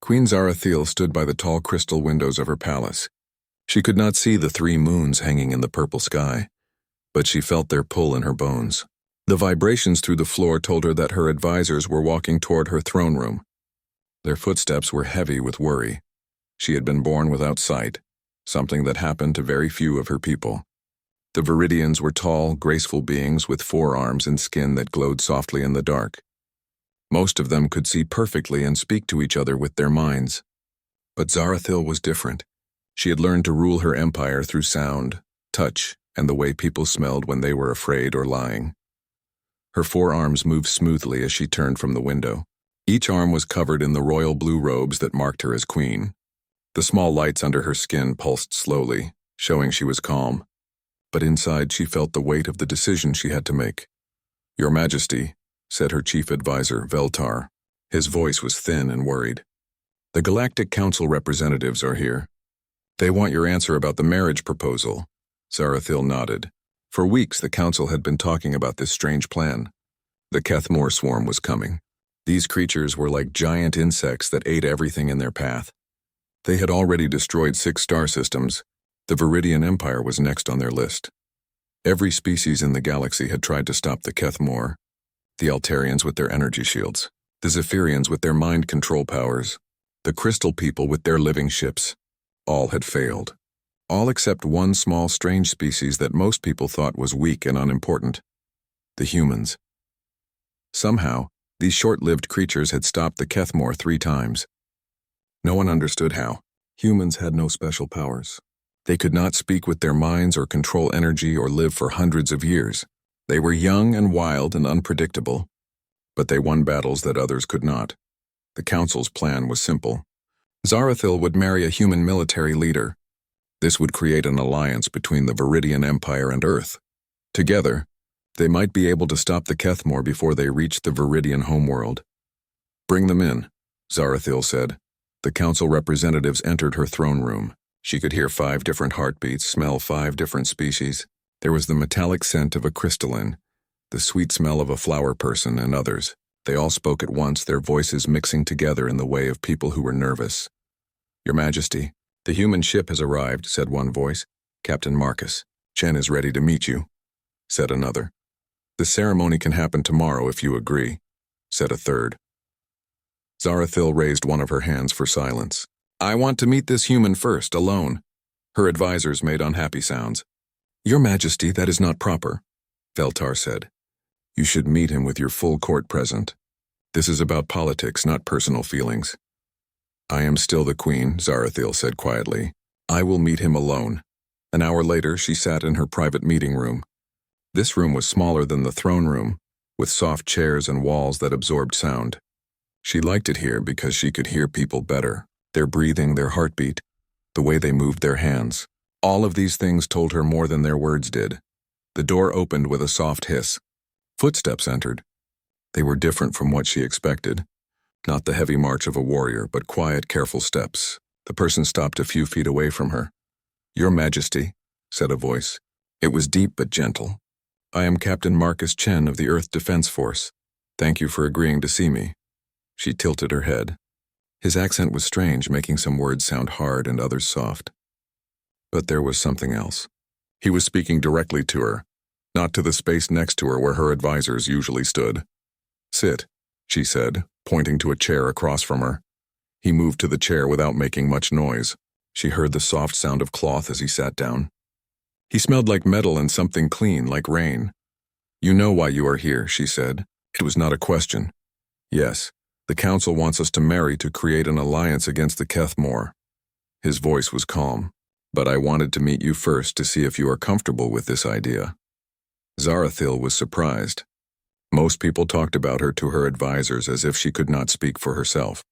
Queen Zarathil stood by the tall crystal windows of her palace. She could not see the 3 moons hanging in the purple sky, but she felt their pull in her bones. The vibrations through the floor told her that her advisors were walking toward her throne room. Their footsteps were heavy with worry. She had been born without sight, something that happened to very few of her people. The Viridians were tall, graceful beings with 4 arms and skin that glowed softly in the dark. Most of them could see perfectly and speak to each other with their minds. But Zarathil was different. She had learned to rule her empire through sound, touch, and the way people smelled when they were afraid or lying. Her 4 arms moved smoothly as she turned from the window. Each arm was covered in the royal blue robes that marked her as queen. The small lights under her skin pulsed slowly, showing she was calm. But inside she felt the weight of the decision she had to make. "Your Majesty," said her chief advisor, Veltar. His voice was thin and worried. "The Galactic Council representatives are here. They want your answer about the marriage proposal." Zarathil nodded. For weeks the council had been talking about this strange plan. The Kethmore swarm was coming. These creatures were like giant insects that ate everything in their path. They had already destroyed 6 star systems. The Viridian Empire was next on their list. Every species in the galaxy had tried to stop the Kethmore. The Altarians with their energy shields, the Zephyrians with their mind control powers, the Crystal People with their living ships. All had failed. All except one small strange species that most people thought was weak and unimportant. The humans. Somehow, these short-lived creatures had stopped the Kethmore 3 times. No one understood how. Humans had no special powers. They could not speak with their minds or control energy or live for hundreds of years. They were young and wild and unpredictable, but they won battles that others could not. The Council's plan was simple. Zarathil would marry a human military leader. This would create an alliance between the Viridian Empire and Earth. Together, they might be able to stop the Kethmore before they reached the Viridian homeworld. "Bring them in," Zarathil said. The Council representatives entered her throne room. She could hear 5 different heartbeats, smell 5 different species. There was the metallic scent of a crystalline, the sweet smell of a flower person, and others. They all spoke at once, their voices mixing together in the way of people who were nervous. "Your Majesty, the human ship has arrived," said one voice. "Captain Marcus, Chen is ready to meet you," said another. "The ceremony can happen tomorrow if you agree," said a third. Zarathil raised one of her hands for silence. "I want to meet this human first, alone." Her advisors made unhappy sounds. "Your Majesty, that is not proper," Veltar said. "You should meet him with your full court present. This is about politics, not personal feelings." "I am still the queen," Zarathil said quietly. "I will meet him alone." An hour later, she sat in her private meeting room. This room was smaller than the throne room, with soft chairs and walls that absorbed sound. She liked it here because she could hear people better, their breathing, their heartbeat, the way they moved their hands. All of these things told her more than their words did. The door opened with a soft hiss. Footsteps entered. They were different from what she expected. Not the heavy march of a warrior, but quiet, careful steps. The person stopped a few feet away from her. "Your Majesty," said a voice. It was deep but gentle. "I am Captain Marcus Chen of the Earth Defense Force. Thank you for agreeing to see me." She tilted her head. His accent was strange, making some words sound hard and others soft. But there was something else. He was speaking directly to her, not to the space next to her where her advisors usually stood. "Sit," she said, pointing to a chair across from her. He moved to the chair without making much noise. She heard the soft sound of cloth as he sat down. He smelled like metal and something clean, like rain. "You know why you are here," she said. It was not a question. "Yes, the Council wants us to marry to create an alliance against the Kethmore." His voice was calm. "But I wanted to meet you first to see if you are comfortable with this idea." Zarathil was surprised. Most people talked about her to her advisors as if she could not speak for herself.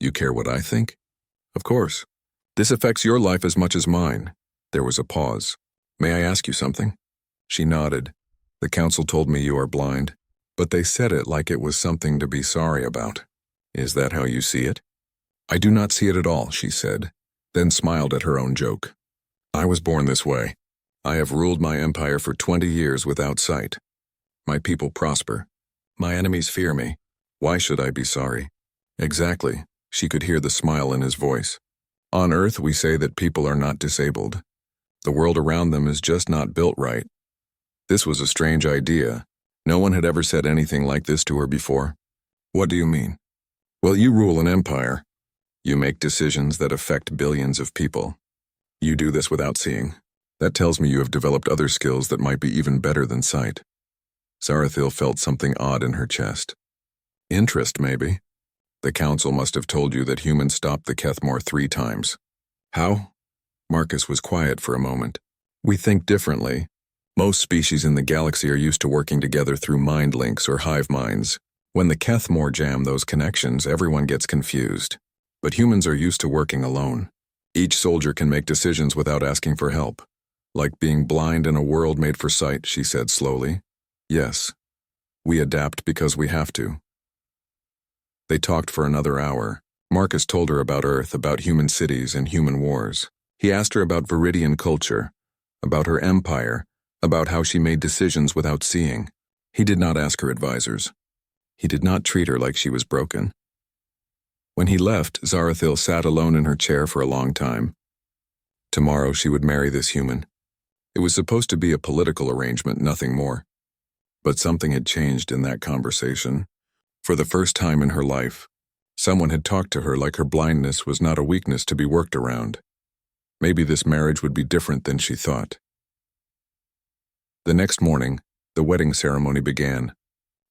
"You care what I think?" "Of course. This affects your life as much as mine." There was a pause. "May I ask you something?" She nodded. "The Council told me you are blind, but they said it like it was something to be sorry about. Is that how you see it?" "I do not see it at all," she said, then smiled at her own joke. "I was born this way. I have ruled my empire for 20 years without sight. My people prosper. My enemies fear me. Why should I be sorry?" "Exactly. She could hear the smile in his voice. On Earth, we say that people are not disabled. The world around them is just not built right. This was a strange idea. No one had ever said anything like this to her before. What do you mean? Well, you rule an empire. You make decisions that affect billions of people. You do this without seeing. That tells me you have developed other skills that might be even better than sight. Zarathil felt something odd in her chest. Interest, maybe. The council must have told you that humans stopped the Kethmore 3 times. How? Marcus was quiet for a moment. We think differently. Most species in the galaxy are used to working together through mind links or hive minds. When the Kethmore jam those connections, everyone gets confused. But humans are used to working alone. Each soldier can make decisions without asking for help. Like being blind in a world made for sight, she said slowly. Yes. We adapt because we have to. They talked for another hour. Marcus told her about Earth, about human cities and human wars. He asked her about Viridian culture, about her empire, about how she made decisions without seeing. He did not ask her advisors. He did not treat her like she was broken. When he left, Zarathil sat alone in her chair for a long time. Tomorrow she would marry this human. It was supposed to be a political arrangement, nothing more. But something had changed in that conversation. For the first time in her life, someone had talked to her like her blindness was not a weakness to be worked around. Maybe this marriage would be different than she thought. The next morning, the wedding ceremony began.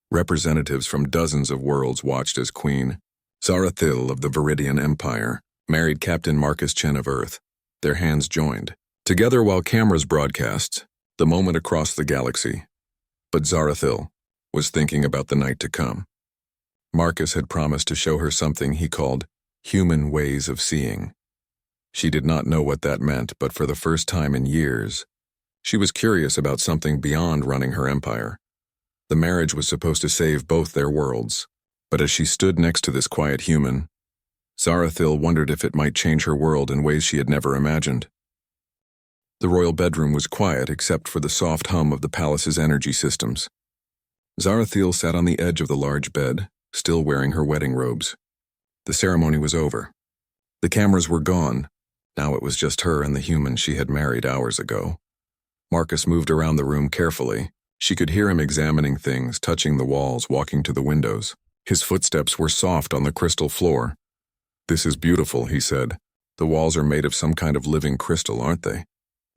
Representatives from dozens of worlds watched as Queen Zarathil of the Viridian Empire married Captain Marcus Chen of Earth. Their hands joined, together while cameras broadcast the moment across the galaxy. But Zarathil was thinking about the night to come. Marcus had promised to show her something he called human ways of seeing. She did not know what that meant, but for the first time in years, she was curious about something beyond running her empire. The marriage was supposed to save both their worlds, but as she stood next to this quiet human, Zarathil wondered if it might change her world in ways she had never imagined. The royal bedroom was quiet except for the soft hum of the palace's energy systems. Zarathil sat on the edge of the large bed, still wearing her wedding robes. The ceremony was over. The cameras were gone. Now it was just her and the human she had married hours ago. Marcus moved around the room carefully. She could hear him examining things, touching the walls, walking to the windows. His footsteps were soft on the crystal floor. This is beautiful, he said. The walls are made of some kind of living crystal, aren't they?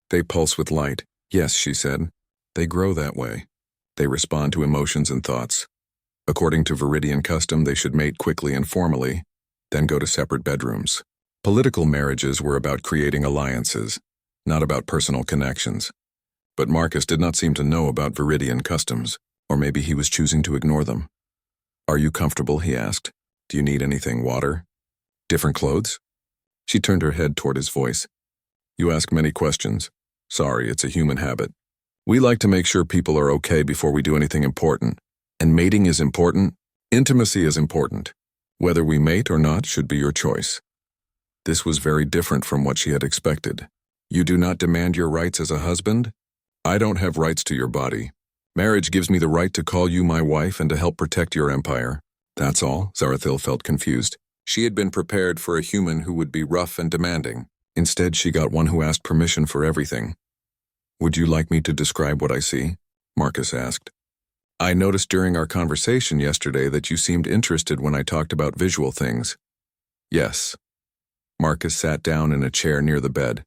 They pulse with light. Yes, she said. They grow that way. They respond to emotions and thoughts. According to Viridian custom, they should mate quickly and formally, then go to separate bedrooms. Political marriages were about creating alliances, not about personal connections. But Marcus did not seem to know about Viridian customs, or maybe he was choosing to ignore them. Are you comfortable, he asked. Do you need anything, water? Different clothes? She turned her head toward his voice. You ask many questions. Sorry, it's a human habit. We like to make sure people are okay before we do anything important. And mating is important. Intimacy is important. Whether we mate or not should be your choice. This was very different from what she had expected. You do not demand your rights as a husband? I don't have rights to your body. Marriage gives me the right to call you my wife and to help protect your empire. That's all. Zarathil felt confused. She had been prepared for a human who would be rough and demanding. Instead, she got one who asked permission for everything. Would you like me to describe what I see? Marcus asked. I noticed during our conversation yesterday that you seemed interested when I talked about visual things. Yes. Marcus sat down in a chair near the bed.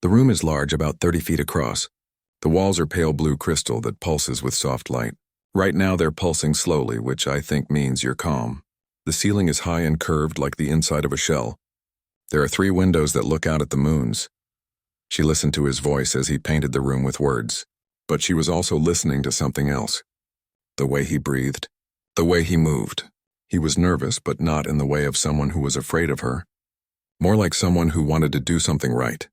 The room is large, about 30 feet across. The walls are pale blue crystal that pulses with soft light. Right now they're pulsing slowly, which I think means you're calm. The ceiling is high and curved like the inside of a shell. There are 3 windows that look out at the moons. She listened to his voice as he painted the room with words. But she was also listening to something else. The way he breathed. The way he moved. He was nervous, but not in the way of someone who was afraid of her. More like someone who wanted to do something right.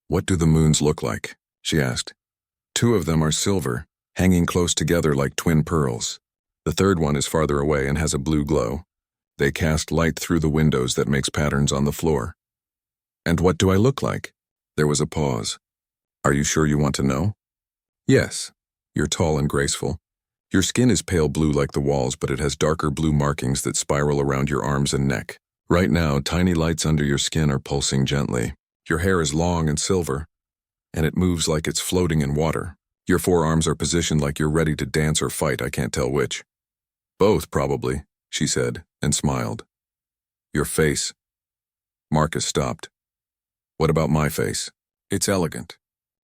What do the moons look like? She asked. 2 of them are silver, hanging close together like twin pearls. The third one is farther away and has a blue glow. They cast light through the windows that makes patterns on the floor. And what do I look like? There was a pause. Are you sure you want to know? Yes. You're tall and graceful. Your skin is pale blue like the walls, but it has darker blue markings that spiral around your arms and neck. Right now, tiny lights under your skin are pulsing gently. Your hair is long and silver, and it moves like it's floating in water. Your forearms are positioned like you're ready to dance or fight, I can't tell which. Both, probably, she said, and smiled. Your face. Marcus stopped. What about my face? It's elegant.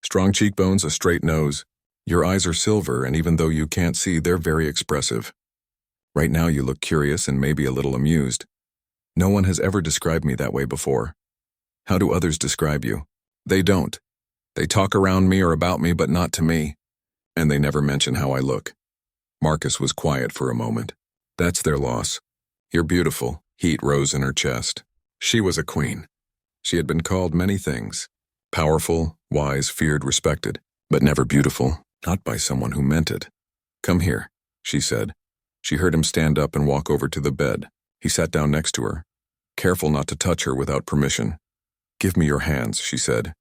Strong cheekbones, a straight nose. Your eyes are silver, and even though you can't see, they're very expressive. Right now you look curious and maybe a little amused. No one has ever described me that way before. How do others describe you? They don't. They talk around me or about me, but not to me. And they never mention how I look. Marcus was quiet for a moment. That's their loss. You're beautiful. Heat rose in her chest. She was a queen. She had been called many things. Powerful, wise, feared, respected, but never beautiful, not by someone who meant it. Come here, she said. She heard him stand up and walk over to the bed. He sat down next to her, careful not to touch her without permission. Give me your hands, she said.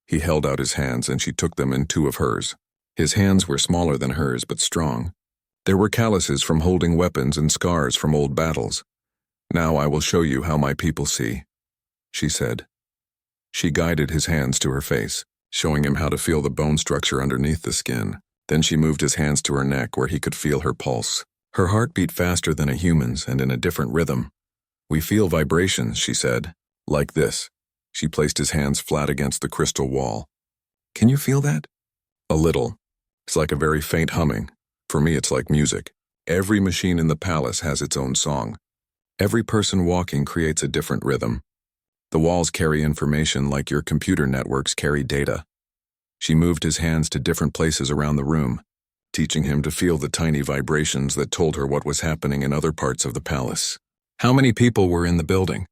He held out his hands and she took them in two of hers. His hands were smaller than hers, but strong. There were calluses from holding weapons and scars from old battles. Now I will show you how my people see, she said. She guided his hands to her face, showing him how to feel the bone structure underneath the skin. Then she moved his hands to her neck where he could feel her pulse. Her heart beat faster than a human's and in a different rhythm. We feel vibrations, she said. Like this. She placed his hands flat against the crystal wall. Can you feel that? A little. It's like a very faint humming. For me, it's like music. Every machine in the palace has its own song. Every person walking creates a different rhythm. The walls carry information like your computer networks carry data. She moved his hands to different places around the room, teaching him to feel the tiny vibrations that told her what was happening in other parts of the palace. How many people were in the building?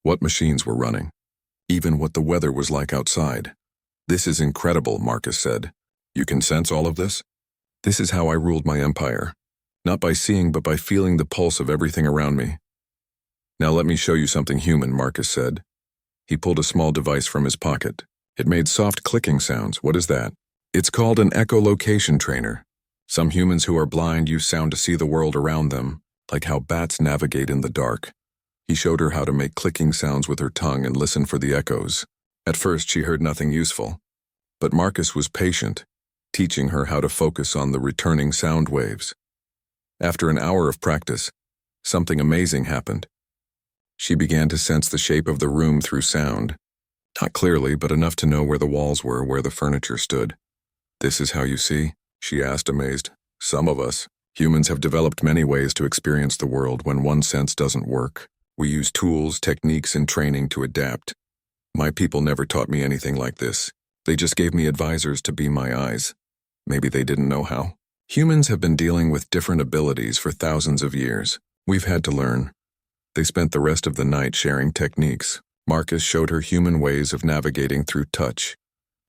What machines were running? Even what the weather was like outside. This is incredible, Marcus said. You can sense all of this? This is how I ruled my empire. Not by seeing, but by feeling the pulse of everything around me. Now let me show you something human, Marcus said. He pulled a small device from his pocket. It made soft clicking sounds. What is that? It's called an echolocation trainer. Some humans who are blind use sound to see the world around them, like how bats navigate in the dark. He showed her how to make clicking sounds with her tongue and listen for the echoes. At first, she heard nothing useful. But Marcus was patient, teaching her how to focus on the returning sound waves. After an hour of practice, something amazing happened. She began to sense the shape of the room through sound. Not clearly, but enough to know where the walls were, where the furniture stood. This is how you see? She asked, amazed. Some of us, humans, have developed many ways to experience the world when one sense doesn't work. We use tools, techniques, and training to adapt. My people never taught me anything like this. They just gave me advisors to be my eyes. Maybe they didn't know how. Humans have been dealing with different abilities for thousands of years. We've had to learn. They spent the rest of the night sharing techniques. Marcus showed her human ways of navigating through touch,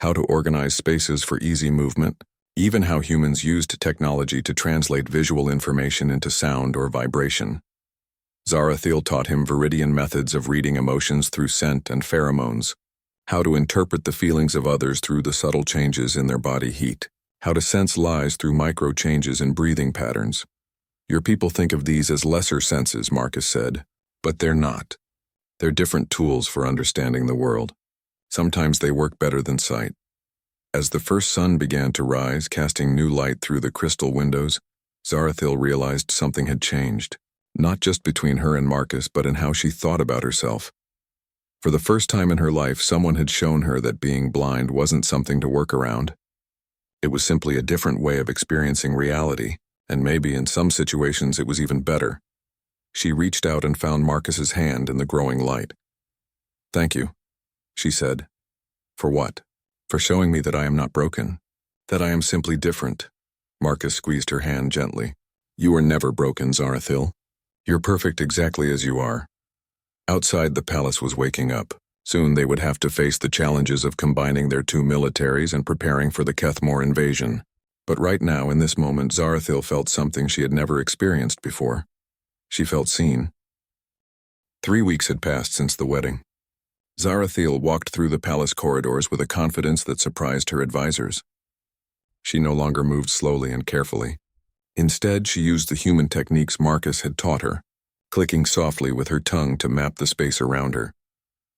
how to organize spaces for easy movement, even how humans used technology to translate visual information into sound or vibration. Zarathiel taught him viridian methods of reading emotions through scent and pheromones, how to interpret the feelings of others through the subtle changes in their body heat, how to sense lies through micro changes in breathing patterns. Your people think of these as lesser senses, Marcus said, but they're not. They're different tools for understanding the world. Sometimes they work better than sight. As the first sun began to rise, casting new light through the crystal windows, Zarathiel realized something had changed, not just between her and Marcus, but in how she thought about herself. For the first time in her life, someone had shown her that being blind wasn't something to work around. It was simply a different way of experiencing reality, and maybe in some situations it was even better. She reached out and found Marcus's hand in the growing light. Thank you, she said. For what? For showing me that I am not broken, that I am simply different. Marcus squeezed her hand gently. You are never broken, Zarathiel. You're perfect exactly as you are. Outside, the palace was waking up. Soon they would have to face the challenges of combining their two militaries and preparing for the Kethmore invasion. But right now, in this moment, Zarathiel felt something she had never experienced before. She felt seen. 3 weeks had passed since the wedding. Zarathiel walked through the palace corridors with a confidence that surprised her advisors. She no longer moved slowly and carefully. Instead, she used the human techniques Marcus had taught her. clicking softly with her tongue to map the space around her.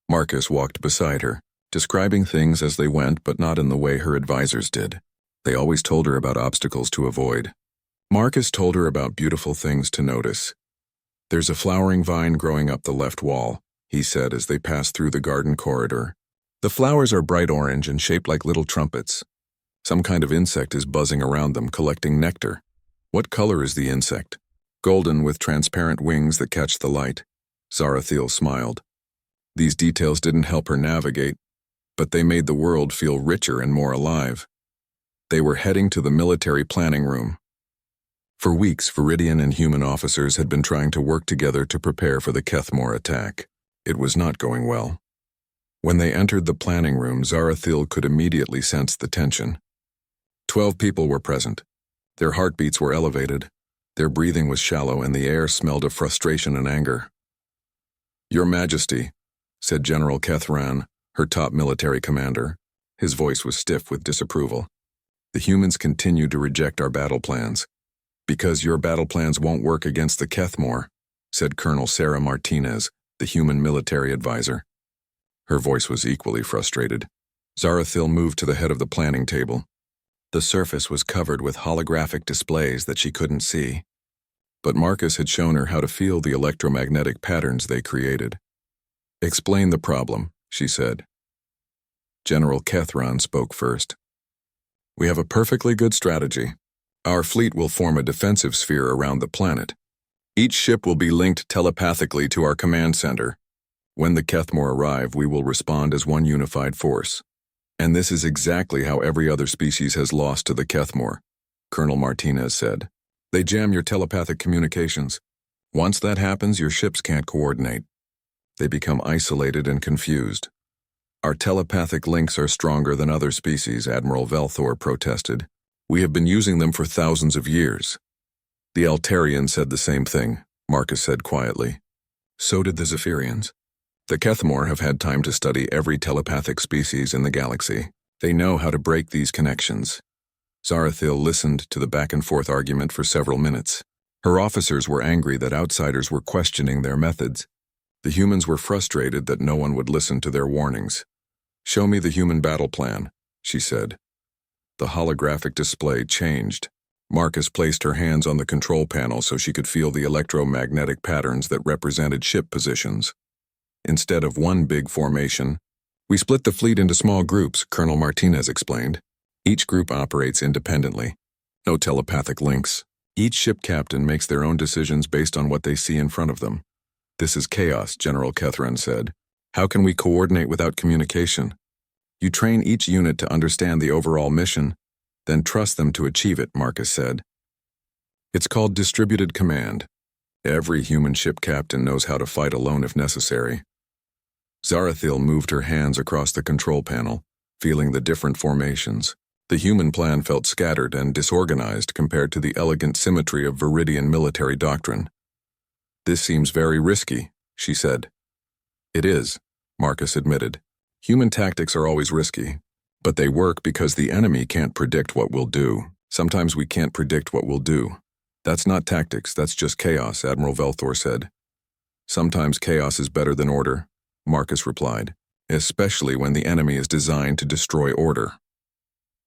Marcus walked beside her, describing things as they went but not in the way her advisors did. They always told her about obstacles to avoid. Marcus told her about beautiful things to notice. "There's a flowering vine growing up the left wall," he said as they passed through the garden corridor. "The flowers are bright orange and shaped like little trumpets. Some kind of insect is buzzing around them, collecting nectar." "What color is the insect?" "Golden with transparent wings that catch the light." Zarathiel smiled. These details didn't help her navigate, but they made the world feel richer and more alive. They were heading to the military planning room. For weeks, Viridian and human officers had been trying to work together to prepare for the Kethmore attack. It was not going well. When they entered the planning room, Zarathiel could immediately sense the tension. 12 people were present. Their heartbeats were elevated. Their breathing was shallow, and the air smelled of frustration and anger. "Your Majesty," said General Kethran, her top military commander. His voice was stiff with disapproval. "The humans continue to reject our battle plans. Because your battle plans won't work against the Kethmore," said Colonel Sarah Martinez, the human military advisor. Her voice was equally frustrated. Zarathiel moved to the head of the planning table. The surface was covered with holographic displays that she couldn't see. But Marcus had shown her how to feel the electromagnetic patterns they created. "Explain the problem," she said. General Kethran spoke first. "We have a perfectly good strategy. Our fleet will form a defensive sphere around the planet. Each ship will be linked telepathically to our command center. When the Kethmore arrive, we will respond as one unified force. And this is exactly how every other species has lost to the Kethmore," Colonel Martinez said. "They jam your telepathic communications. Once that happens, your ships can't coordinate. They become isolated and confused. Our telepathic links are stronger than other species," Admiral Velthor protested. "We have been using them for thousands of years." "The Altarians said the same thing," Marcus said quietly. "So did the Zephyrians. The Kethmore have had time to study every telepathic species in the galaxy. They know how to break these connections." Zarathiel listened to the back-and-forth argument for several minutes. Her officers were angry that outsiders were questioning their methods. The humans were frustrated that no one would listen to their warnings. "Show me the human battle plan," she said. The holographic display changed. Marcus placed her hands on the control panel so she could feel the electromagnetic patterns that represented ship positions. Instead of one big formation, "We split the fleet into small groups," Colonel Martinez explained. "Each group operates independently. No telepathic links. Each ship captain makes their own decisions based on what they see in front of them." "This is chaos," General Kethran said. "How can we coordinate without communication?" "You train each unit to understand the overall mission, then trust them to achieve it," Marcus said. "It's called distributed command. Every human ship captain knows how to fight alone if necessary." Zarathiel moved her hands across the control panel, feeling the different formations. The human plan felt scattered and disorganized compared to the elegant symmetry of Viridian military doctrine. "This seems very risky," she said. "It is," Marcus admitted. "Human tactics are always risky, but they work because the enemy can't predict what we'll do. Sometimes we can't predict what we'll do. That's not tactics, that's just chaos," Admiral Velthor said. "Sometimes chaos is better than order," Marcus replied, "especially when the enemy is designed to destroy order."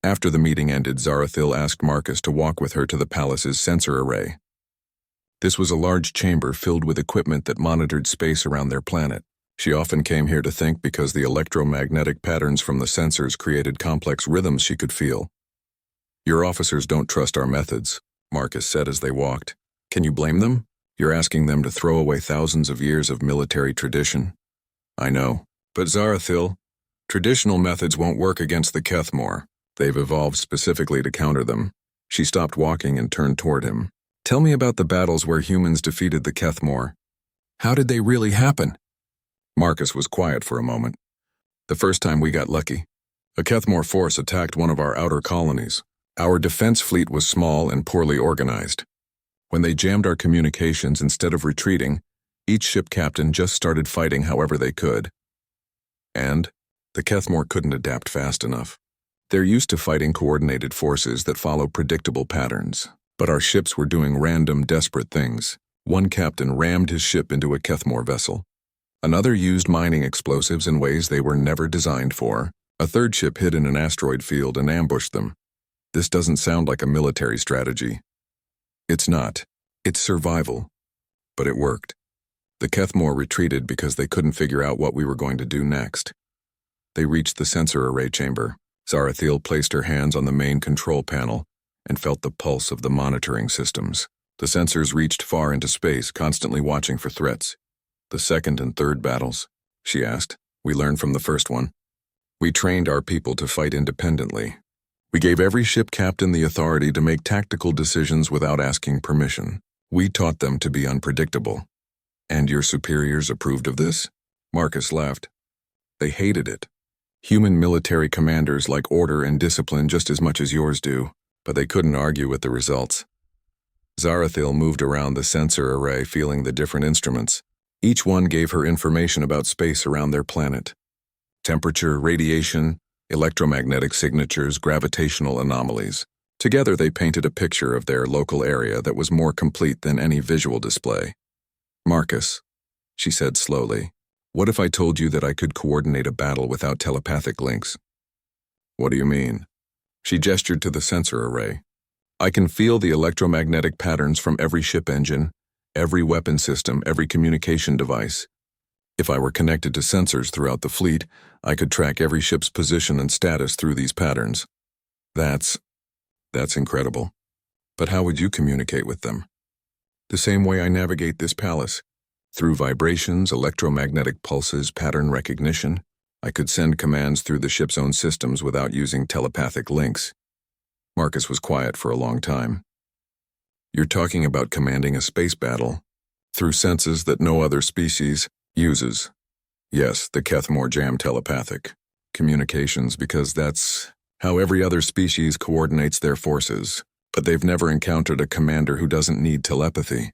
After the meeting ended, Zarathiel asked Marcus to walk with her to the palace's sensor array. This was a large chamber filled with equipment that monitored space around their planet. She often came here to think because the electromagnetic patterns from the sensors created complex rhythms she could feel. "Your officers don't trust our methods," Marcus said as they walked. "Can you blame them? You're asking them to throw away thousands of years of military tradition." "I know. But Zarathiel, traditional methods won't work against the Kethmore. They've evolved specifically to counter them." She stopped walking and turned toward him. "Tell me about the battles where humans defeated the Kethmore. How did they really happen?" Marcus was quiet for a moment. "The first time we got lucky. A Kethmore force attacked one of our outer colonies. Our defense fleet was small and poorly organized. When they jammed our communications instead of retreating, each ship captain just started fighting however they could. And the Kethmore couldn't adapt fast enough. They're used to fighting coordinated forces that follow predictable patterns, but our ships were doing random, desperate things. One captain rammed his ship into a Kethmore vessel. Another used mining explosives in ways they were never designed for. A third ship hid in an asteroid field and ambushed them. This doesn't sound like a military strategy. It's not. It's survival. But it worked. The Kethmore retreated because they couldn't figure out what we were going to do next. They reached the sensor array chamber. Zarathiel placed her hands on the main control panel and felt the pulse of the monitoring systems. The sensors reached far into space, constantly watching for threats. The second and third battles, she asked. We learned from the first one. We trained our people to fight independently. We gave every ship captain the authority to make tactical decisions without asking permission. We taught them to be unpredictable. And your superiors approved of this? Marcus laughed. They hated it. Human military commanders like order and discipline just as much as yours do, but they couldn't argue with the results. Zarathiel moved around the sensor array, feeling the different instruments. Each one gave her information about space around their planet. Temperature, radiation, electromagnetic signatures, gravitational anomalies. Together they painted a picture of their local area that was more complete than any visual display. Marcus, she said slowly, what if I told you that I could coordinate a battle without telepathic links? What do you mean? She gestured to the sensor array. I can feel the electromagnetic patterns from every ship engine, every weapon system, every communication device. If I were connected to sensors throughout the fleet, I could track every ship's position and status through these patterns. That's incredible. But how would you communicate with them? The same way I navigate this palace. Through vibrations, electromagnetic pulses, pattern recognition. I could send commands through the ship's own systems without using telepathic links. Marcus was quiet for a long time. You're talking about commanding a space battle through senses that no other species uses. Yes, the Kethmore jam telepathic communications because that's how every other species coordinates their forces, but they've never encountered a commander who doesn't need telepathy.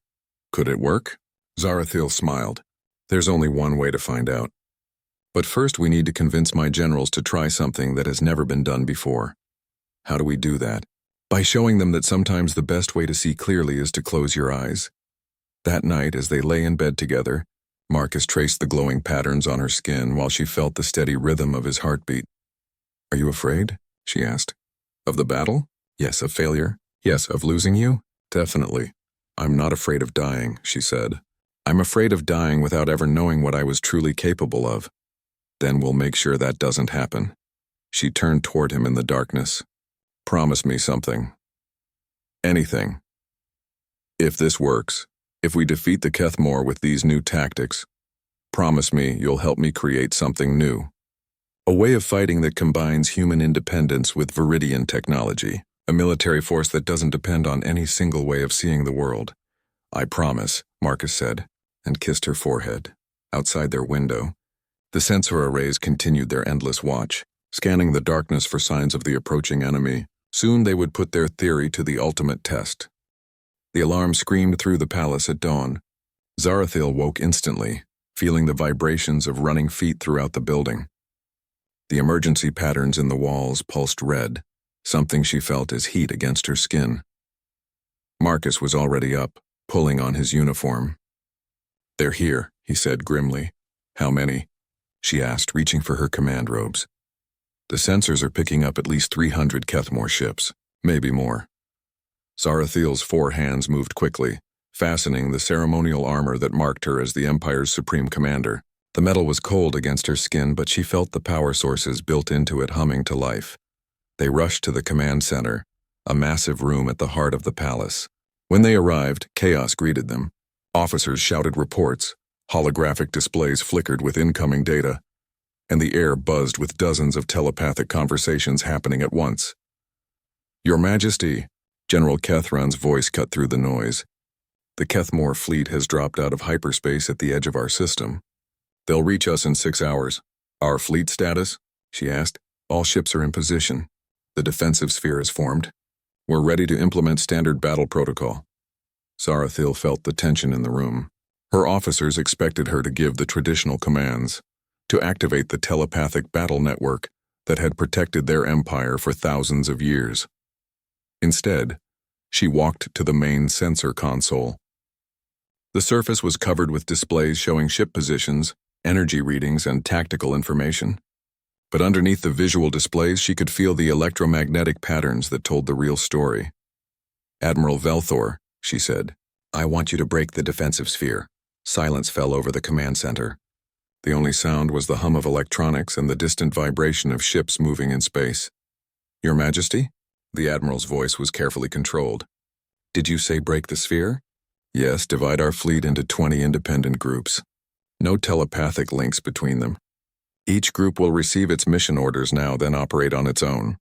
Could it work? Zarathiel smiled. There's only one way to find out. But first we need to convince my generals to try something that has never been done before. How do we do that? By showing them that sometimes the best way to see clearly is to close your eyes. That night, as they lay in bed together, Marcus traced the glowing patterns on her skin while she felt the steady rhythm of his heartbeat. Are you afraid? She asked. Of the battle? Yes. Of failure? Yes. Of losing you? Definitely. I'm not afraid of dying, she said. I'm afraid of dying without ever knowing what I was truly capable of. Then we'll make sure that doesn't happen. She turned toward him in the darkness. Promise me something. Anything. If this works, if we defeat the Kethmore with these new tactics, promise me you'll help me create something new. A way of fighting that combines human independence with Viridian technology, a military force that doesn't depend on any single way of seeing the world. I promise, Marcus said, and kissed her forehead. Outside their window, the sensor arrays continued their endless watch, scanning the darkness for signs of the approaching enemy. Soon they would put their theory to the ultimate test. The alarm screamed through the palace at dawn. Zarathiel woke instantly, feeling the vibrations of running feet throughout the building. The emergency patterns in the walls pulsed red, something she felt as heat against her skin. Marcus was already up, pulling on his uniform. They're here, he said grimly. How many? She asked, reaching for her command robes. The sensors are picking up at least 300 Kethmore ships, maybe more. Zarathiel's 4 hands moved quickly, fastening the ceremonial armor that marked her as the Empire's supreme commander. The metal was cold against her skin, but she felt the power sources built into it humming to life. They rushed to the command center, a massive room at the heart of the palace. When they arrived, chaos greeted them. Officers shouted reports, holographic displays flickered with incoming data, and the air buzzed with dozens of telepathic conversations happening at once. Your Majesty, General Kethran's voice cut through the noise. The Kethmore fleet has dropped out of hyperspace at the edge of our system. They'll reach us in 6 hours. Our fleet status? She asked. All ships are in position. The defensive sphere is formed. We're ready to implement standard battle protocol. Zarathiel felt the tension in the room. Her officers expected her to give the traditional commands, to activate the telepathic battle network that had protected their empire for thousands of years. Instead, she walked to the main sensor console. The surface was covered with displays showing ship positions, energy readings, and tactical information. But underneath the visual displays, she could feel the electromagnetic patterns that told the real story. "Admiral Velthor," she said, "I want you to break the defensive sphere." Silence fell over the command center. The only sound was the hum of electronics and the distant vibration of ships moving in space. "Your Majesty?" The Admiral's voice was carefully controlled. "Did you say break the sphere?" "Yes, divide our fleet into 20 independent groups. No telepathic links between them. Each group will receive its mission orders now, then operate on its own."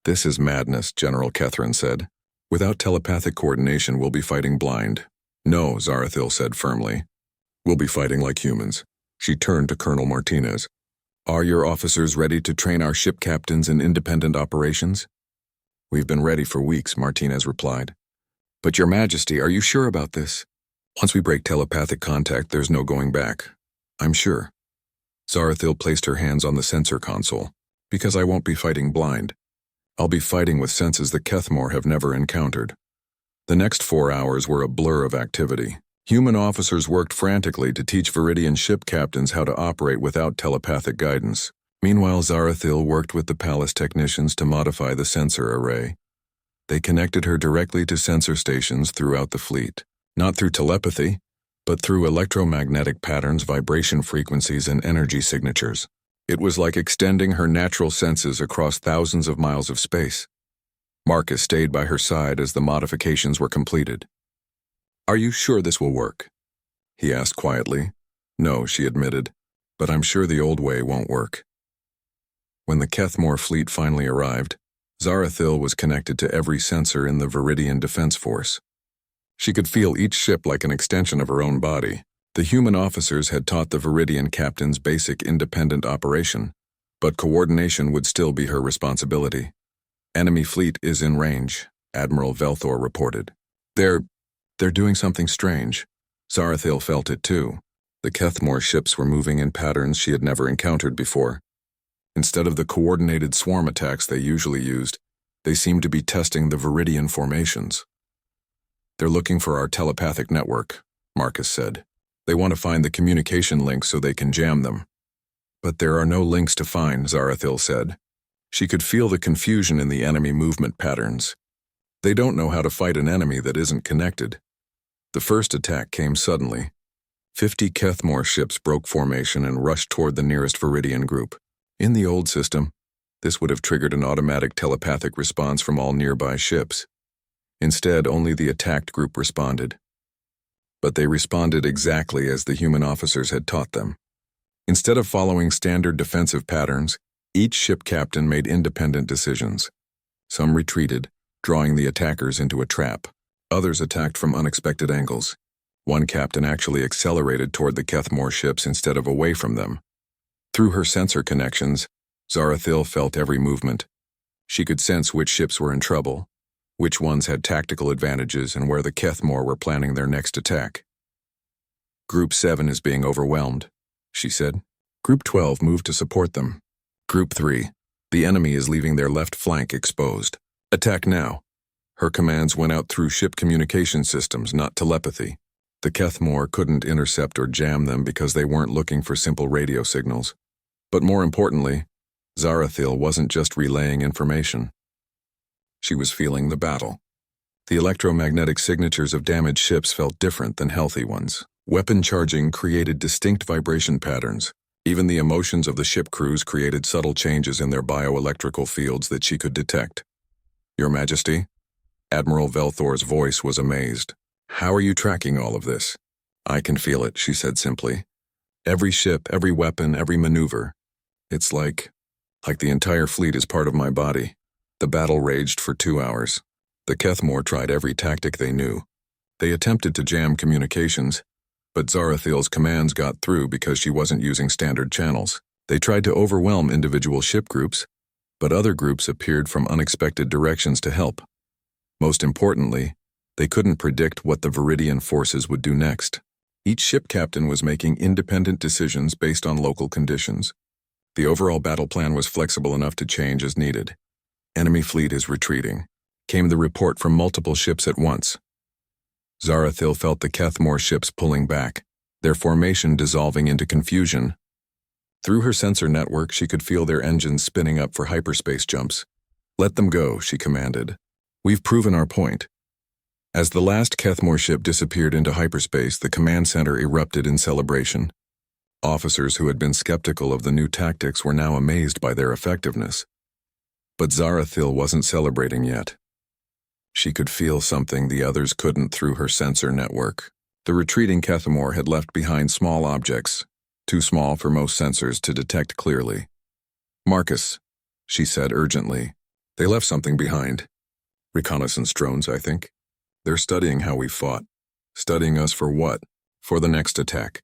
"This is madness," General Kethrin said. "Without telepathic coordination, we'll be fighting blind." "No," Zarathil said firmly. "We'll be fighting like humans." She turned to Colonel Martinez. "Are your officers ready to train our ship captains in independent operations?" "We've been ready for weeks," Martinez replied. "But Your Majesty, are you sure about this?" "Once we break telepathic contact, there's no going back. I'm sure." Zarathil placed her hands on the sensor console. "Because I won't be fighting blind. I'll be fighting with senses the Kethmore have never encountered." The next 4 hours were a blur of activity. Human officers worked frantically to teach Viridian ship captains how to operate without telepathic guidance. Meanwhile, Zarathil worked with the palace technicians to modify the sensor array. They connected her directly to sensor stations throughout the fleet, not through telepathy, but through electromagnetic patterns, vibration frequencies, and energy signatures. It was like extending her natural senses across thousands of miles of space. Marcus stayed by her side as the modifications were completed. "Are you sure this will work?" he asked quietly. "No," she admitted, "but I'm sure the old way won't work." When the Kethmore fleet finally arrived, Zarathil was connected to every sensor in the Viridian Defense Force. She could feel each ship like an extension of her own body. The human officers had taught the Viridian captains basic independent operation, but coordination would still be her responsibility. "Enemy fleet is in range," Admiral Velthor reported. They're doing something strange." Zarathil felt it too. The Kethmore ships were moving in patterns she had never encountered before. Instead of the coordinated swarm attacks they usually used, they seemed to be testing the Viridian formations. "They're looking for our telepathic network," Marcus said. "They want to find the communication links so they can jam them." "But there are no links to find," Zarathil said. She could feel the confusion in the enemy movement patterns. They don't know how to fight an enemy that isn't connected. The first attack came suddenly. 50 Kethmore ships broke formation and rushed toward the nearest Viridian group. In the old system, this would have triggered an automatic telepathic response from all nearby ships. Instead, only the attacked group responded. But they responded exactly as the human officers had taught them. Instead of following standard defensive patterns, each ship captain made independent decisions. Some retreated, drawing the attackers into a trap. Others attacked from unexpected angles. One captain actually accelerated toward the Kethmore ships instead of away from them. Through her sensor connections, Zarathil felt every movement. She could sense which ships were in trouble, which ones had tactical advantages, and where the Kethmore were planning their next attack. "Group 7 is being overwhelmed," she said. "Group 12 moved to support them. Group 3, the enemy is leaving their left flank exposed. Attack now." Her commands went out through ship communication systems, not telepathy. The Kethmore couldn't intercept or jam them because they weren't looking for simple radio signals. But more importantly, Zarathil wasn't just relaying information. She was feeling the battle. The electromagnetic signatures of damaged ships felt different than healthy ones. Weapon charging created distinct vibration patterns. Even the emotions of the ship crews created subtle changes in their bioelectrical fields that she could detect. "Your Majesty?" Admiral Velthor's voice was amazed. "How are you tracking all of this?" "I can feel it," she said simply. "Every ship, every weapon, every maneuver. It's like the entire fleet is part of my body." The battle raged for 2 hours. The Kethmore tried every tactic they knew. They attempted to jam communications, but Zarathil's commands got through because she wasn't using standard channels. They tried to overwhelm individual ship groups, but other groups appeared from unexpected directions to help. Most importantly, they couldn't predict what the Viridian forces would do next. Each ship captain was making independent decisions based on local conditions. The overall battle plan was flexible enough to change as needed. "Enemy fleet is retreating," came the report from multiple ships at once. Zarathil felt the Kethmore ships pulling back, their formation dissolving into confusion. Through her sensor network, she could feel their engines spinning up for hyperspace jumps. "Let them go," she commanded. "We've proven our point." As the last Kethmore ship disappeared into hyperspace, the command center erupted in celebration. Officers who had been skeptical of the new tactics were now amazed by their effectiveness. But Zarathil wasn't celebrating yet. She could feel something the others couldn't through her sensor network. The retreating Kethmore had left behind small objects, too small for most sensors to detect clearly. "Marcus," she said urgently, "they left something behind. Reconnaissance drones, I think. They're studying how we fought. Studying us for what? For the next attack.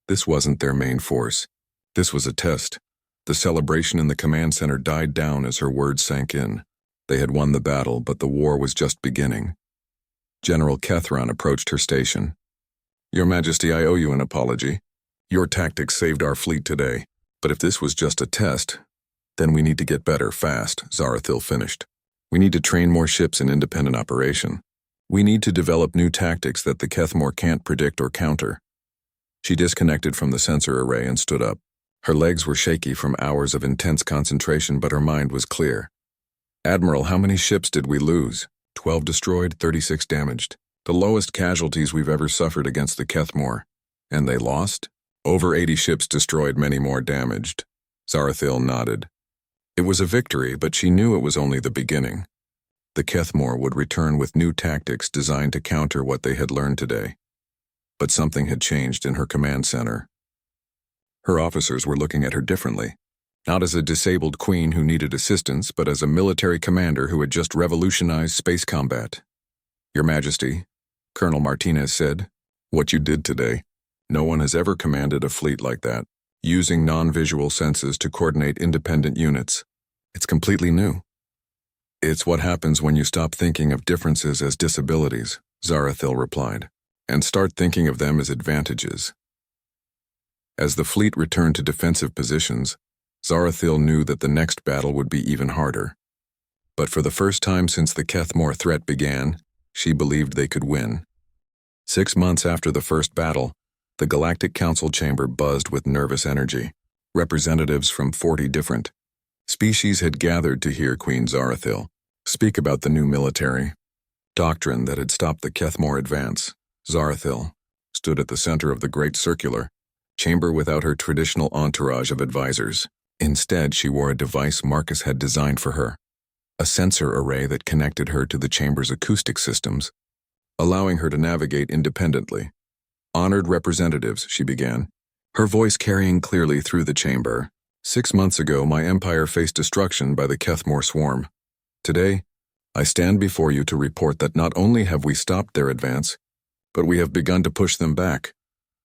This wasn't their main force. This was a test." The celebration in the command center died down as her words sank in. They had won the battle, but the war was just beginning. General Kethron approached her station. "Your Majesty, I owe you an apology. Your tactics saved our fleet today. But if this was just a test, then we need to get better fast," Zarathil finished. "We need to train more ships in independent operation. We need to develop new tactics that the Kethmore can't predict or counter." She disconnected from the sensor array and stood up. Her legs were shaky from hours of intense concentration, but her mind was clear. "Admiral, how many ships did we lose?" 12 destroyed, 36 damaged. The lowest casualties we've ever suffered against the Kethmore. And they lost? Over 80 ships destroyed, many more damaged. Zarathil nodded. It was a victory, but she knew it was only the beginning. The Kethmore would return with new tactics designed to counter what they had learned today. But something had changed in her command center. Her officers were looking at her differently, not as a disabled queen who needed assistance, but as a military commander who had just revolutionized space combat. "Your Majesty," Colonel Martinez said, "what you did today. No one has ever commanded a fleet like that, using non-visual senses to coordinate independent units. It's completely new." "It's what happens when you stop thinking of differences as disabilities," Zarathil replied, "and start thinking of them as advantages." As the fleet returned to defensive positions, Zarathil knew that the next battle would be even harder. But for the first time since the Kethmore threat began, she believed they could win. 6 months after the first battle, the Galactic Council chamber buzzed with nervous energy. Representatives from 40 different species had gathered to hear Queen Zarathil speak about the new military doctrine that had stopped the Kethmore advance. Zarathil stood at the center of the great circular chamber without her traditional entourage of advisors. Instead, she wore a device Marcus had designed for her, a sensor array that connected her to the chamber's acoustic systems, allowing her to navigate independently. "Honored representatives," she began, her voice carrying clearly through the chamber. "6 months ago, my empire faced destruction by the Kethmore swarm. Today, I stand before you to report that not only have we stopped their advance, but we have begun to push them back."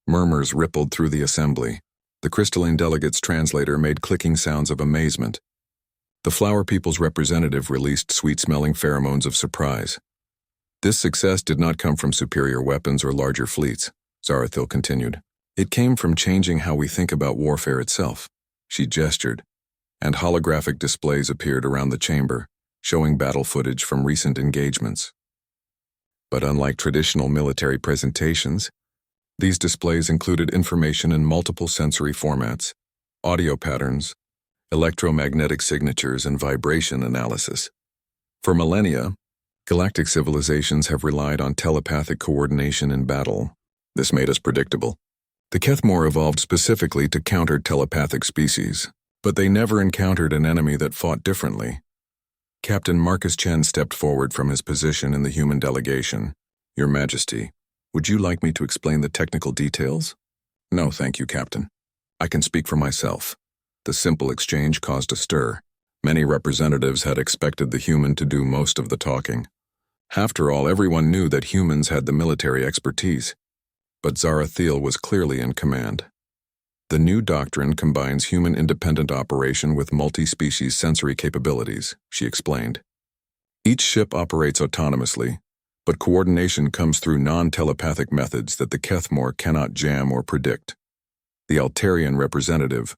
Murmurs rippled through the assembly. The crystalline delegate's translator made clicking sounds of amazement. The Flower People's representative released sweet-smelling pheromones of surprise. "This success did not come from superior weapons or larger fleets," Zarathil continued. "It came from changing how we think about warfare itself." She gestured, and holographic displays appeared around the chamber, showing battle footage from recent engagements. But unlike traditional military presentations, these displays included information in multiple sensory formats, audio patterns, electromagnetic signatures, and vibration analysis. For millennia, galactic civilizations have relied on telepathic coordination in battle. This made us predictable. The Kethmore evolved specifically to counter telepathic species, but they never encountered an enemy that fought differently. Captain Marcus Chen stepped forward from his position in the human delegation. "Your Majesty, would you like me to explain the technical details?" "No, thank you, Captain. I can speak for myself." The simple exchange caused a stir. Many representatives had expected the human to do most of the talking. After all, everyone knew that humans had the military expertise. But Zarathil was clearly in command. The new doctrine combines human independent operation with multi-species sensory capabilities, she explained. Each ship operates autonomously, but coordination comes through non-telepathic methods that the Kethmore cannot jam or predict. The Altarian representative,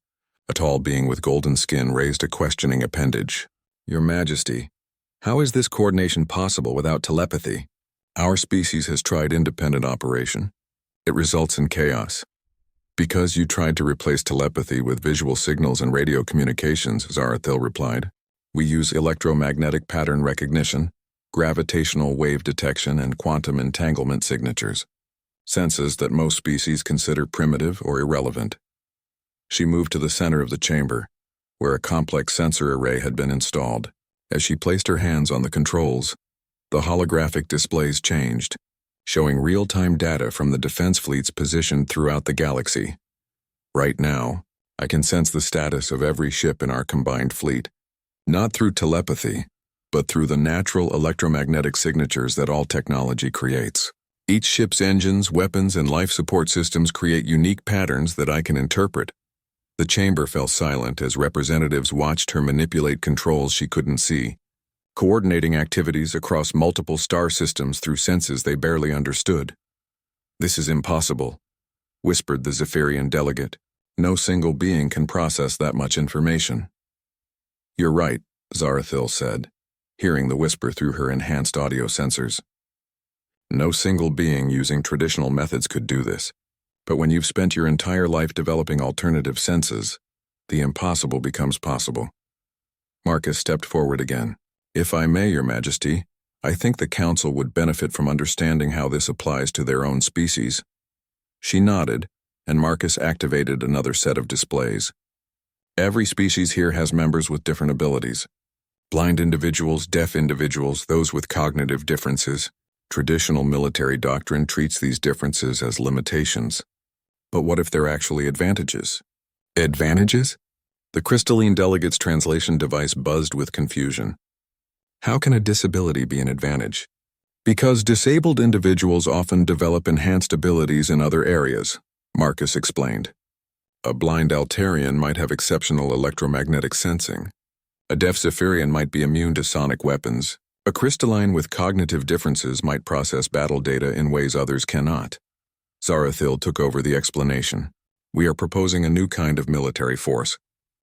a tall being with golden skin, raised a questioning appendage. "Your Majesty, how is this coordination possible without telepathy?" Our species has tried independent operation. It results in chaos. Because you tried to replace telepathy with visual signals and radio communications, Zarathil replied. We use electromagnetic pattern recognition, gravitational wave detection, and quantum entanglement signatures. Senses that most species consider primitive or irrelevant. She moved to the center of the chamber, where a complex sensor array had been installed. As she placed her hands on the controls, the holographic displays changed, showing real-time data from the defense fleets positioned throughout the galaxy. Right now, I can sense the status of every ship in our combined fleet, not through telepathy, but through the natural electromagnetic signatures that all technology creates. Each ship's engines, weapons, and life support systems create unique patterns that I can interpret. The chamber fell silent as representatives watched her manipulate controls she couldn't see, coordinating activities across multiple star systems through senses they barely understood. This is impossible, whispered the Zephyrian delegate. No single being can process that much information. You're right, Zarathil said, hearing the whisper through her enhanced audio sensors. No single being using traditional methods could do this. But when you've spent your entire life developing alternative senses, the impossible becomes possible. Marcus stepped forward again. If I may, Your Majesty, I think the Council would benefit from understanding how this applies to their own species. She nodded, and Marcus activated another set of displays. Every species here has members with different abilities. Blind individuals, deaf individuals, those with cognitive differences. Traditional military doctrine treats these differences as limitations. But what if they're actually advantages? Advantages? The crystalline delegate's translation device buzzed with confusion. How can a disability be an advantage? Because disabled individuals often develop enhanced abilities in other areas, Marcus explained. A blind Altarian might have exceptional electromagnetic sensing. A deaf Zephyrian might be immune to sonic weapons. A crystalline with cognitive differences might process battle data in ways others cannot. Zarathil took over the explanation. We are proposing a new kind of military force.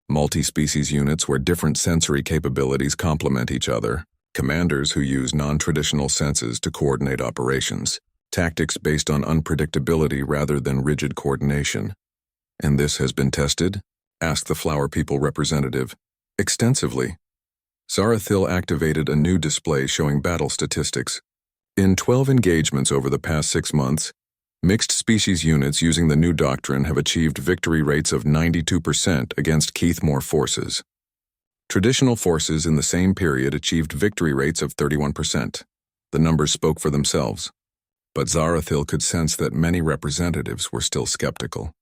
Multi-species units where different sensory capabilities complement each other. Commanders who use non-traditional senses to coordinate operations. Tactics based on unpredictability rather than rigid coordination. And this has been tested? Asked the Flower People representative. Extensively. Zarathil activated a new display showing battle statistics. In 12 engagements over the past 6 months, mixed species units using the new doctrine have achieved victory rates of 92% against Keithmore forces. Traditional forces in the same period achieved victory rates of 31%. The numbers spoke for themselves. But Zarathil could sense that many representatives were still skeptical.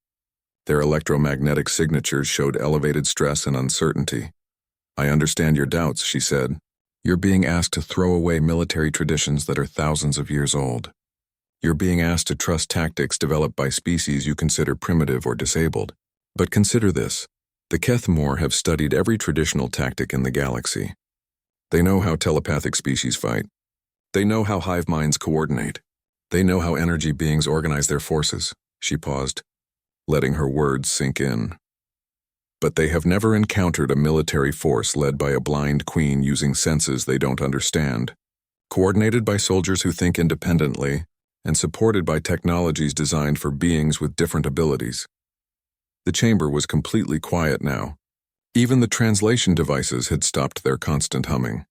Their electromagnetic signatures showed elevated stress and uncertainty. I understand your doubts, she said. You're being asked to throw away military traditions that are thousands of years old. You're being asked to trust tactics developed by species you consider primitive or disabled. But consider this. The Kethmore have studied every traditional tactic in the galaxy. They know how telepathic species fight. They know how hive minds coordinate. They know how energy beings organize their forces. She paused, letting her words sink in. But they have never encountered a military force led by a blind queen using senses they don't understand, coordinated by soldiers who think independently, and supported by technologies designed for beings with different abilities. The chamber was completely quiet now. Even the translation devices had stopped their constant humming.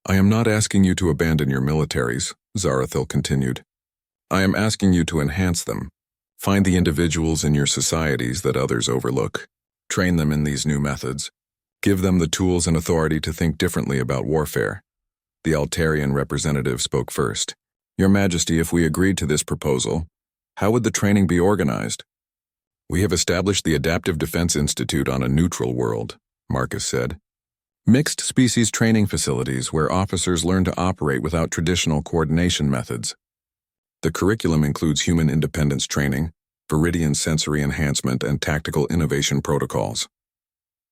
I am not asking you to abandon your militaries, Zarathil continued. I am asking you to enhance them. Find the individuals in your societies that others overlook. Train them in these new methods. Give them the tools and authority to think differently about warfare. The Altarian representative spoke first. Your Majesty, if we agreed to this proposal, how would the training be organized? We have established the Adaptive Defense Institute on a neutral world, Marcus said. Mixed species training facilities where officers learn to operate without traditional coordination methods. The curriculum includes human independence training, viridian sensory enhancement, and tactical innovation protocols.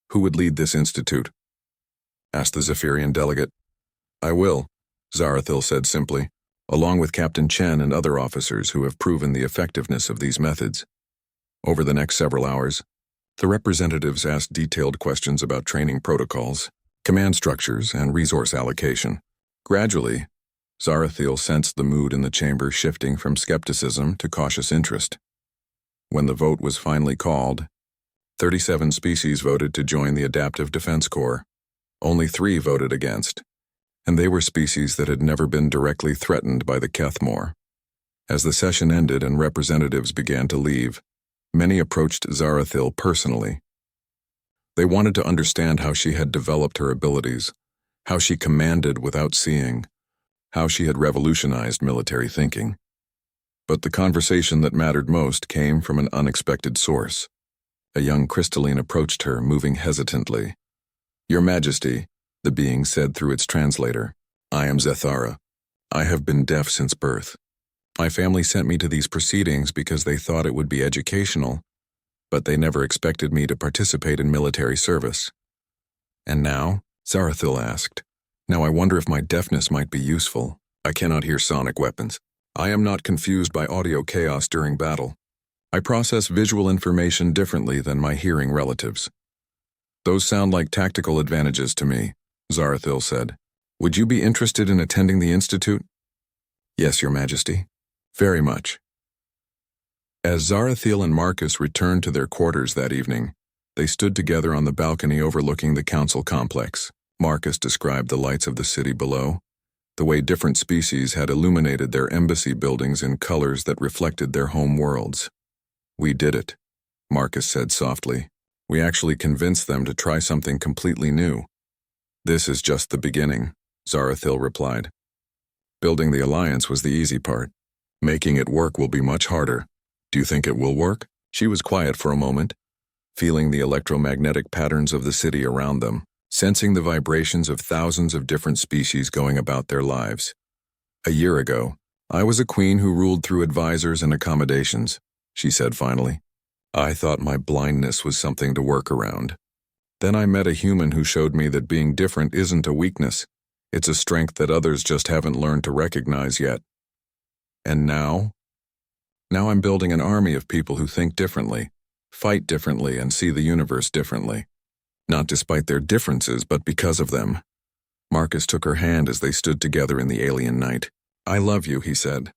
Who would lead this institute? Asked the Zephyrian delegate. I will, Zarathil said simply, along with Captain Chen and other officers who have proven the effectiveness of these methods. Over the next several hours, the representatives asked detailed questions about training protocols, command structures, and resource allocation. Gradually, Zarathiel sensed the mood in the chamber shifting from skepticism to cautious interest. When the vote was finally called, 37 species voted to join the Adaptive Defense Corps. Only 3 voted against, and they were species that had never been directly threatened by the Kethmore. As the session ended and representatives began to leave, many approached Zarathiel personally. They wanted to understand how she had developed her abilities, how she commanded without seeing, how she had revolutionized military thinking. But the conversation that mattered most came from an unexpected source. A young crystalline approached her, moving hesitantly. "Your Majesty," the being said through its translator, "I am Zethara. I have been deaf since birth. My family sent me to these proceedings because they thought it would be educational, but they never expected me to participate in military service." "And now?" Zarathiel asked. "Now I wonder if my deafness might be useful. I cannot hear sonic weapons. I am not confused by audio chaos during battle. I process visual information differently than my hearing relatives." "Those sound like tactical advantages to me," Zarathiel said. "Would you be interested in attending the Institute?" "Yes, Your Majesty. Very much." As Zarathiel and Marcus returned to their quarters that evening, they stood together on the balcony overlooking the council complex. Marcus described the lights of the city below, the way different species had illuminated their embassy buildings in colors that reflected their home worlds. "We did it," Marcus said softly. "We actually convinced them to try something completely new." "This is just the beginning," Zarathiel replied. "Building the alliance was the easy part. Making it work will be much harder. Do you think it will work?" She was quiet for a moment, feeling the electromagnetic patterns of the city around them, sensing the vibrations of thousands of different species going about their lives. "A year ago, I was a queen who ruled through advisors and accommodations," she said finally. "I thought my blindness was something to work around. Then I met a human who showed me that being different isn't a weakness. It's a strength that others just haven't learned to recognize yet. And now? Now I'm building an army of people who think differently, fight differently, and see the universe differently. Not despite their differences, but because of them." Marcus took her hand as they stood together in the alien night. "I love you," he said.